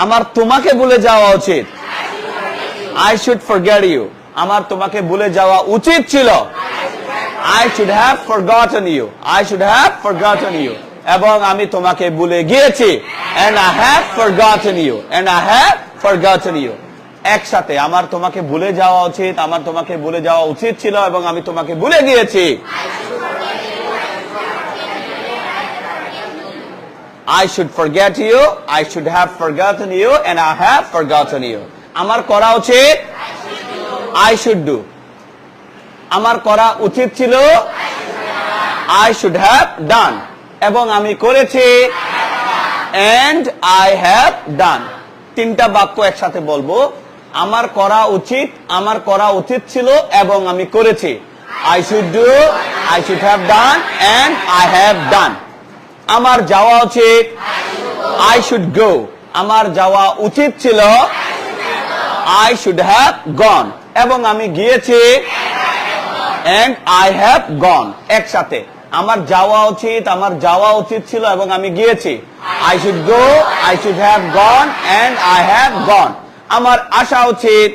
আমার তোমাকে ভুলে যাওয়া উচিত। I should forget you. আমার তোমাকে ভুলে যাওয়া উচিত ছিল। I should have forgotten you. I should have forgotten you. এবং আমি তোমাকে ভুলে গিয়েছি। And I have forgotten you. And I have forgotten you. একসাথে আমার তোমাকে ভুলে যাওয়া উচিত, আমার তোমাকে ভুলে যাওয়া উচিত ছিল এবং আমি তোমাকে ভুলে গিয়েছি। I should forget you, I should have forgotten you, and I have forgotten you. আমার করা উচিত I should do. আমার করা উচিত ছিল I should have done. এবং আমি করেছি and I have done. তিনটা বাক্য একসাথে বলবো। আমার করা উচিত ছিল এবং আমি করেছি। I should do, I should have done, and I have done. আমার যাওয়া উচিত I should go. আমার যাওয়া উচিত ছিল I should have gone. এবং আমি গিয়েছি and I have gone. একসাথে আমার যাওয়া উচিত ছিল এবং আমি গিয়েছি। I should go, I should have gone, and I have gone. আমার আসা উচিত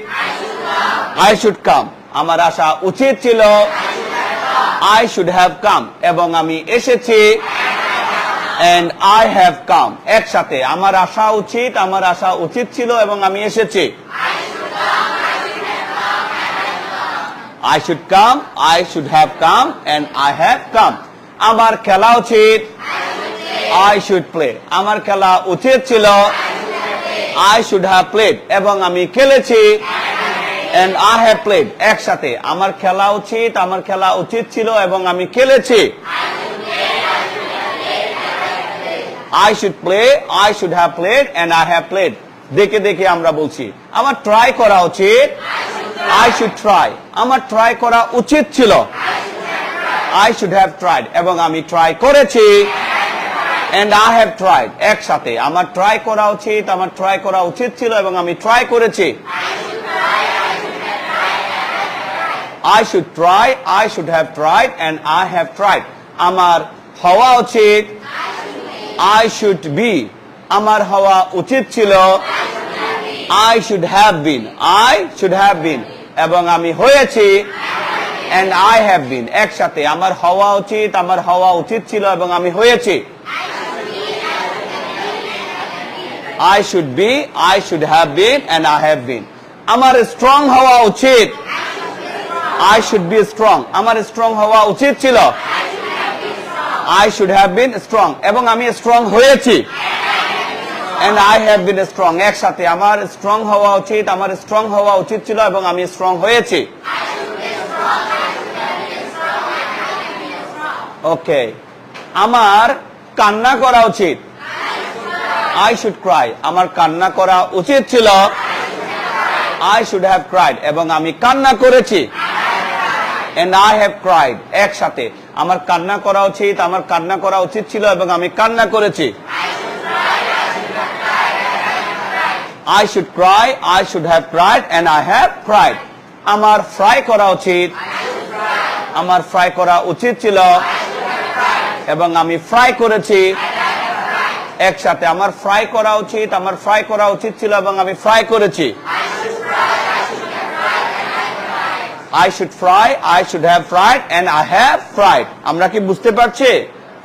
I should come. আমার আসা উচিত ছিল I should have come. এবং আমি এসেছি and I have come. একসাথে আমার আসা উচিত ছিল এবং আমি এসেছি। I should come, I should have come, and I have come. আমার খেলা উচিত I should play. আমার খেলা উচিত ছিল I should have played. এবং আমি খেলেছি and I have played. একসাথে আমার খেলা উচিত ছিল এবং আমি খেলেছি। I should play, I should have played, and I have played. দেখে দেখে আমরা বলছি। আমার ট্রাই করা উচিত I should try. আমার ট্রাই করা উচিত ছিল I should have tried. এবং আমি ট্রাই করেছি and I have tried. একসাথে আমার ট্রাই করা উচিত ছিল এবং আমি ট্রাই করেছি। I should try, I should have tried, and I have tried. আমার হওয়া উচিত I should be. আমার হওয়া উচিত ছিল I should have been. I should have been. এবং আমি হয়েছি and I have been. একসাথে আমার হওয়া উচিত ছিল এবং আমি হয়েছি। I should be, I should have been, and I have been. আমার স্ট্রং হওয়া উচিত I should be strong. আমার স্ট্রং হওয়া উচিত ছিল I should have been strong. এবং আমি স্ট্রং হয়েছি and I have been strong. একসাথে আমার স্ট্রং হওয়া উচিত ছিল এবং আমি স্ট্রং হয়েছি। ওকে, আমার কান্না করা উচিত I should cry. আমার কান্না করা উচিত ছিল I should have cried. এবং আমি কান্না করেছি and I have cried. একসাথে আমার কান্না করা উচিত ছিল এবং আমি কান্না করেছি। I should cry, I should have cried, and I have cried. আমার ফ্রাই করা উচিত ছিল এবং আমি ফ্রাই করেছি। একসাথে আমার ফ্রাই করা উচিত ছিল এবং আমি ফ্রাই করেছি। I should fry, I should have fried, and I have fried. আমরা কি বুঝতে পারছি?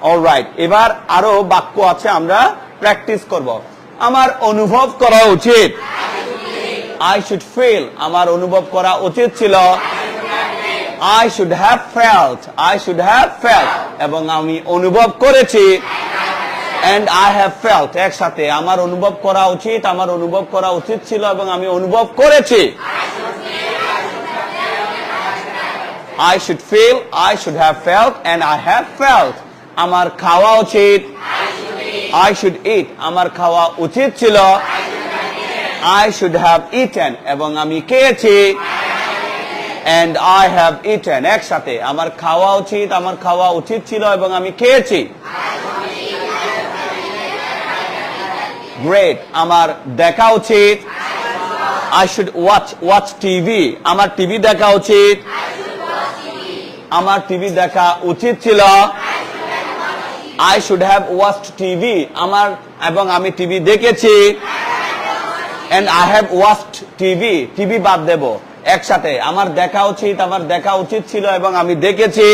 অলরাইট, এবার আরো বাক্য আছে, আমরা প্র্যাকটিস করব। আমার অনুভব করা উচিত I should feel. আমার অনুভব করা উচিত ছিল I should have felt. I should have felt. এবং আমি অনুভব করেছি and I have felt. একসাথে আমার অনুভব করা উচিত ছিল এবং আমি অনুভব করেছি। I should feel, I should have felt, and I have felt. আমার খাওয়া উচিত I should eat. আমার খাওয়া উচিত ছিল I should have eaten. এবং আমি খেয়েছি and I have eaten. একসাথে আমার খাওয়া উচিত ছিল এবং আমি খেয়েছি। Great. আমার দেখা উচিত I should watch TV. আমার টিভি দেখা উচিত আমার টিভি দেখা উচিত ছিল I should have watched TV. এবং আমি টিভি দেখেছি and I have watched TV বাদ দেব একসাথে আমার দেখা উচিত ছিল এবং আমি দেখেছি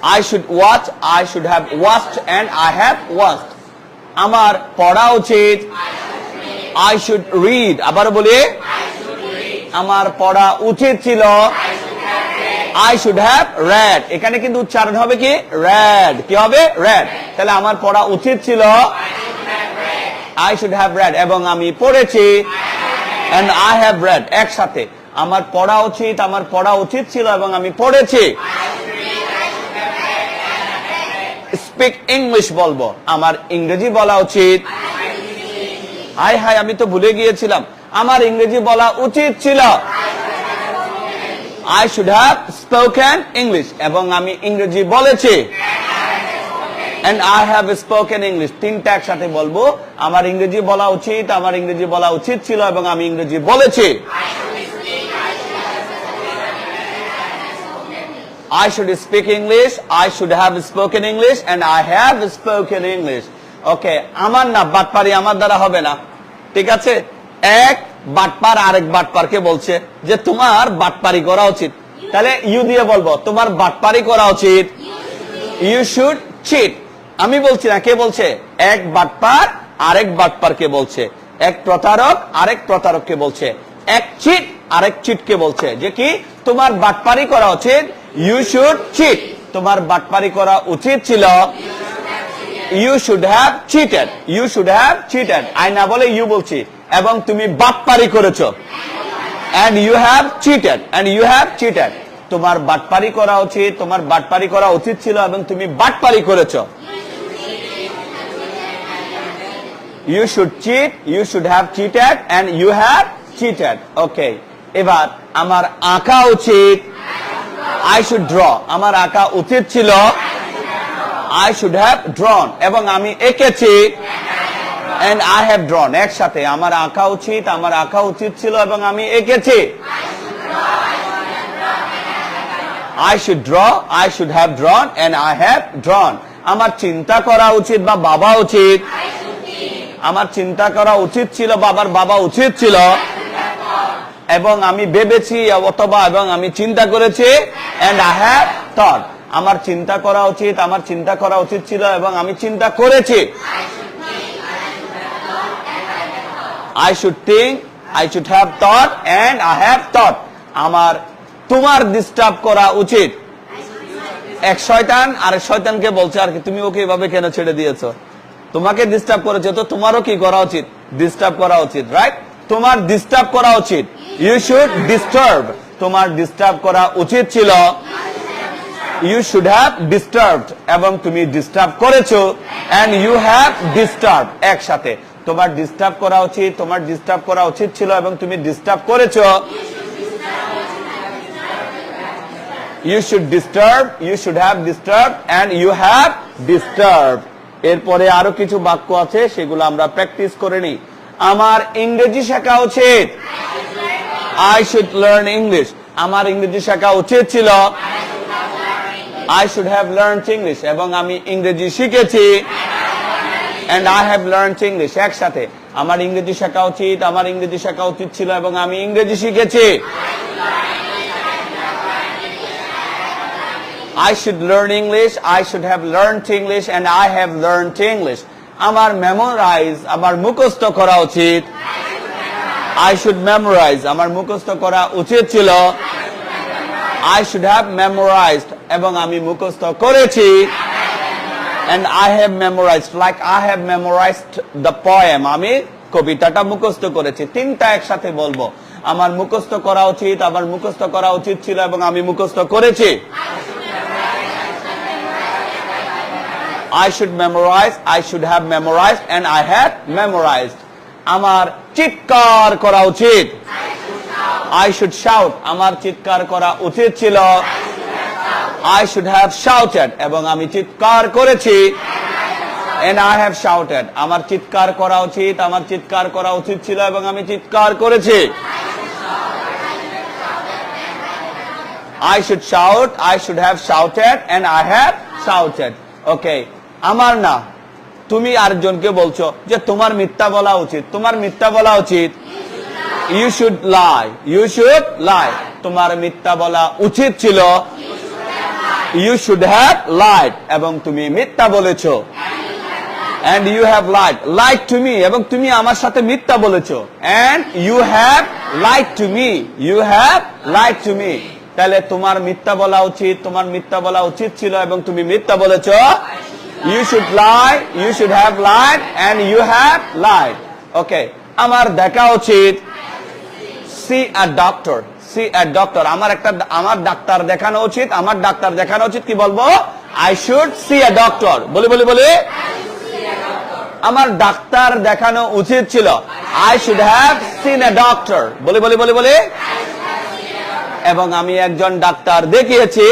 I should watch I should have watched and I have watched আমার পড়া উচিত I should read আবার বলি আমার পড়া উচিত ছিল I should have read এখানে কিন্তু উচ্চারণ হবে কি read কি হবে read তাহলে আমার পড়া উচিত ছিল I should have read এবং আমি পড়েছি and I have read একসাথে আমার পড়া উচিত ছিল এবং আমি পড়েছি speak English বলবো আমার ইংরেজি বলা উচিত হাই আমি তো ভুলে গিয়েছিলাম আমার ইংরেজি বলা উচিত ছিল I should have spoken English এবং আমি ইংরেজি বলেছি and I have spoken English তিনটা একসাথে বলবো আমার ইংরেজি বলা উচিত ছিল এবং আমি ইংরেজি বলেছি I should speak English I should have spoken English and I have spoken English okay আমার না বাটপারি আমার দ্বারা হবে না ঠিক আছে এক বাটপার আরেক বাটপারকে বলছে যে তোমার বাটপারি করা উচিত তাহলে ইউ দিয়ে বলবো তোমার বাটপারি করা উচিত you should cheat আমি বলছি না কে বলছে এক বাটপার আরেক বাটপারকে বলছে এক প্রতারক আরেক প্রতারককে বলছে এক চিট আরেক চিটকে বলছে যে কি তোমার বাটপারি করা উচিত you should cheat তোমার বাটপারি করা উচিত ছিল you should have cheated I না বলে you বলছি এবং তুমি বাটপারি করেছো and you have cheated তোমার বাটপারি করা উচিত ছিল এবং তুমি বাটপারি করেছো you should cheat you should have cheated and you have cheated okay এবার আমার আঁকা উচিত I should draw আমার আঁকা উচিত ছিল I should have drawn এবং আমি এঁকেছি and I have drawn একসাথে আমার আঁকা উচিত ছিল এবং আমি এঁকেছি I should draw I should have drawn and I have drawn আমার চিন্তা করা উচিত বা বাবা উচিত আমার চিন্তা করা উচিত ছিল বাবার বাবা উচিত ছিল এবং আমি ভেবেছি অথবা এবং আমি চিন্তা করেছি and I have thought আমার চিন্তা করা উচিত ছিল এবং আমি চিন্তা করেছি I should think I should have thought and I have thought আমার তোমার ডিস্টার্ব করা উচিত এক শয়তান আরেক শয়তানকে বলছে আর কি তুমি ওকে এভাবে কেন ছেড়ে দিয়েছো তোমাকে ডিস্টার্ব করেছে তো তোমারও কি করা উচিত ডিস্টার্ব করা উচিত রাইট তোমার ডিস্টার্ব করা উচিত you should disturb তোমার ডিস্টার্ব করা উচিত ছিল you should have disturbed এবং তুমি ডিস্টার্ব করেছো and you have disturbed একসাথে তোমার ডিস্টার্ব করা উচিত ছিল এবং তুমি ডিস্টার্ব করেছো you should disturb you should have disturbed and you have disturbed এরপরে আরো কিছু বাক্য আছে সেগুলো আমরা প্র্যাকটিস করে নিই আমার ইংরেজি শেখা উচিত I should learn English আমার ইংরেজি শেখা উচিত ছিল I should have learned English এবং আমি ইংরেজি শিখেছি and I have learned English একসাথে আমার ইংরেজি শেখা উচিত ছিল এবং আমি ইংরেজি শিখেছি I should learn English I should have learned English and I have learned English আমার আমার মুখস্থ করা উচিত I should memorize আমার মুখস্থ করা উচিত ছিল I should have memorized এবং আমি মুখস্থ করেছি and I have memorized like I have memorized the poem আমি কবিতাটা মুখস্থ করেছি তিনটা একসাথে বলবো আমার মুখস্থ করা উচিত ছিল এবং আমি মুখস্থ করেছি I should memorize I should have memorized and I have memorized আমার চিৎকার করা উচিত I should shout আমার চিৎকার করা উচিত ছিল I should have shouted এবং আমি চিৎকার করেছি and I have shouted আমার চিৎকার করা উচিত ছিল এবং আমি চিৎকার করেছি I should shout I should have shouted and I have shouted okay আমার না তুমি আরেকজনকে বলছো যে তোমার মিথ্যা বলা উচিত, তোমার মিথ্যা বলা উচিত। You should lie, you should lie, তোমার মিথ্যা বলা উচিত ছিল। ইউ শুড হ্যাভ লাইড, এবং তুমি মিথ্যা বলেছো। And you have lied, lied to me, এবং তুমি আমার সাথে মিথ্যা বলেছো। And you have lied to me, you have lied to me, তাহলে তোমার মিথ্যা বলা উচিত, তোমার মিথ্যা বলা উচিত ছিল এবং তুমি মিথ্যা বলেছো। You should lie, you should have lied, and you have lied. Okay, আমার দেখা উচিত। See a doctor, see a doctor, আমার ডাক্তার দেখানো উচিত, আমার ডাক্তার দেখানো উচিত। কি বলবো? I should see a doctor, বলে আমার ডাক্তার দেখানো উচিত ছিল। I should have seen a doctor, বলে এবং আমি একজন ডাক্তার দেখিয়েছি।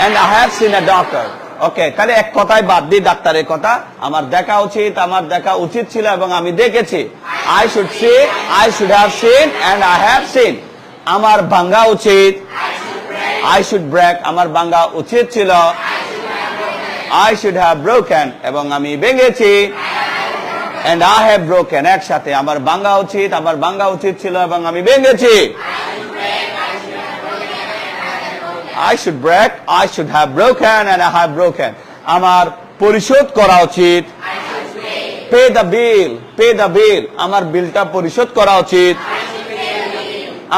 And I have seen a doctor. ওকে, তাহলে এক কথায় বাদ দিই ডাক্তারের কথা। আমার দেখা উচিত, আমার দেখা উচিত ছিল এবং আমি দেখেছি। I should see, I should have seen, and I have seen. আমার ভাঙা উচিত। I should break, আমার ভাঙা উচিত ছিল। I should have broken, এবং আমি ভেঙেছি। And I have broken, একসাথে আমার ভাঙা উচিত, আমার ভাঙা উচিত ছিল এবং আমি ভেঙেছি। I should break, I should have broken, and I have broken. আমার পরিশোধ করা উচিত। Pay the bill, pay the bill, আমার বিলটা পরিশোধ করা উচিত।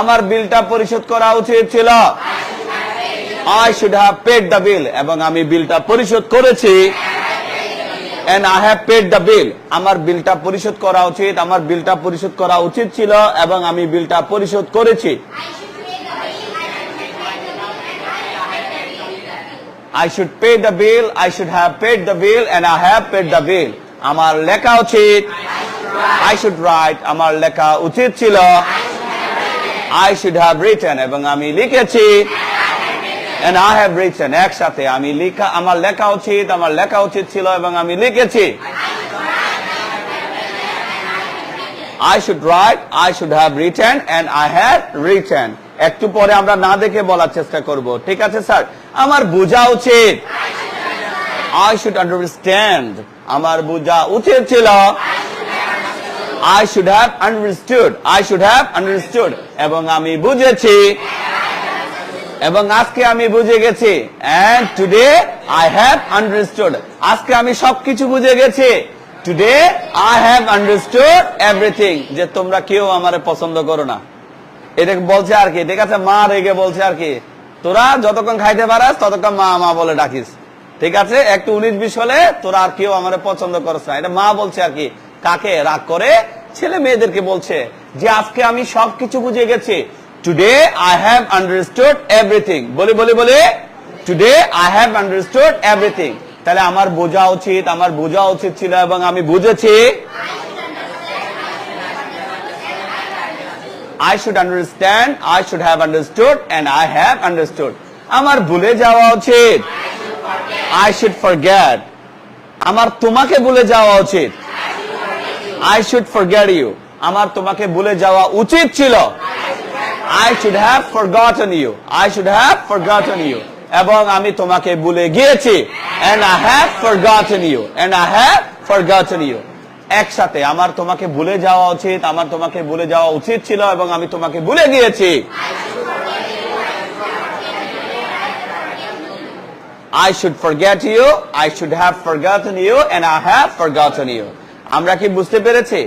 আমার বিলটা পরিশোধ করা উচিত ছিল। I should have paid the bill, এবং আমি বিলটা পরিশোধ করেছি। And I have paid the bill, আমার বিলটা পরিশোধ করা উচিত, আমার বিলটা পরিশোধ করা উচিত ছিল এবং আমি বিলটা পরিশোধ করেছি। I should pay the bill, I should have paid the bill, and I have paid the bill. আমার লেখা উচিত। I should write, আমার লেখা উচিত ছিল। I should have written, এবং আমি লিখেছি। And I have written, একসাথে আমি আমার লেখা উচিত, আমার লেখা উচিত ছিল এবং আমি লিখেছি। I should write, I should have written, and I have written. একটু পরে আমরা না দেখে বলার চেষ্টা করব, ঠিক আছে স্যার? আমার বোঝা উচিত। I should understand, আমার বোঝা উচিত ছিল। I should have understood, I should have understood, এবং আমি বুঝেছি। এবং আজকে আমি বুঝে গেছি। And today I have understood, আজকে আমি সবকিছু বুঝে গেছি। Today I have understood everything, যে তোমরা কেউ আমারে পছন্দ করো না। এটা বলছে আর কি, ঠিক আছে? মা রেগে বলছে আর কি, তোরা যতক্ষণ খাইতে পারাস ততক্ষণ মা মা বলে ডাকিস, ঠিক আছে? একটু 19-20 হলে তোরা আর কেউ আমারে পছন্দ করছ না। এটা মা বলছে আর কি। কাকে? রাগ করে ছেলে মেয়েদেরকে বলছে যে আজকে আমি সবকিছু বুঝে গেছি। Today I have understood everything, বলে Today I have understood everything, তাহলে আমার বোঝা উচিত, আমার বোঝা উচিত ছিল এবং আমি বুঝেছি। I should understand, I should have understood, and I have understood. আমার ভুলে যাওয়া উচিত। I should forget, আমার তোমাকে ভুলে যাওয়া উচিত। I should forget you, আমার তোমাকে ভুলে যাওয়া উচিত ছিল। I should have forgotten you, I should have forgotten you, এবং আমি তোমাকে ভুলে গিয়েছি। And I have forgotten you, and I have forgotten you. একসাথে আমার তোমাকে ভুলে যাওয়া উচিত, আমার তোমাকে ভুলে যাওয়া উচিত ছিল এবং আমি তোমাকে ভুলে গিয়েছি। I should forget you, I should have forgotten you, and I have forgotten you. আমরা কি বুঝতে পেরেছি?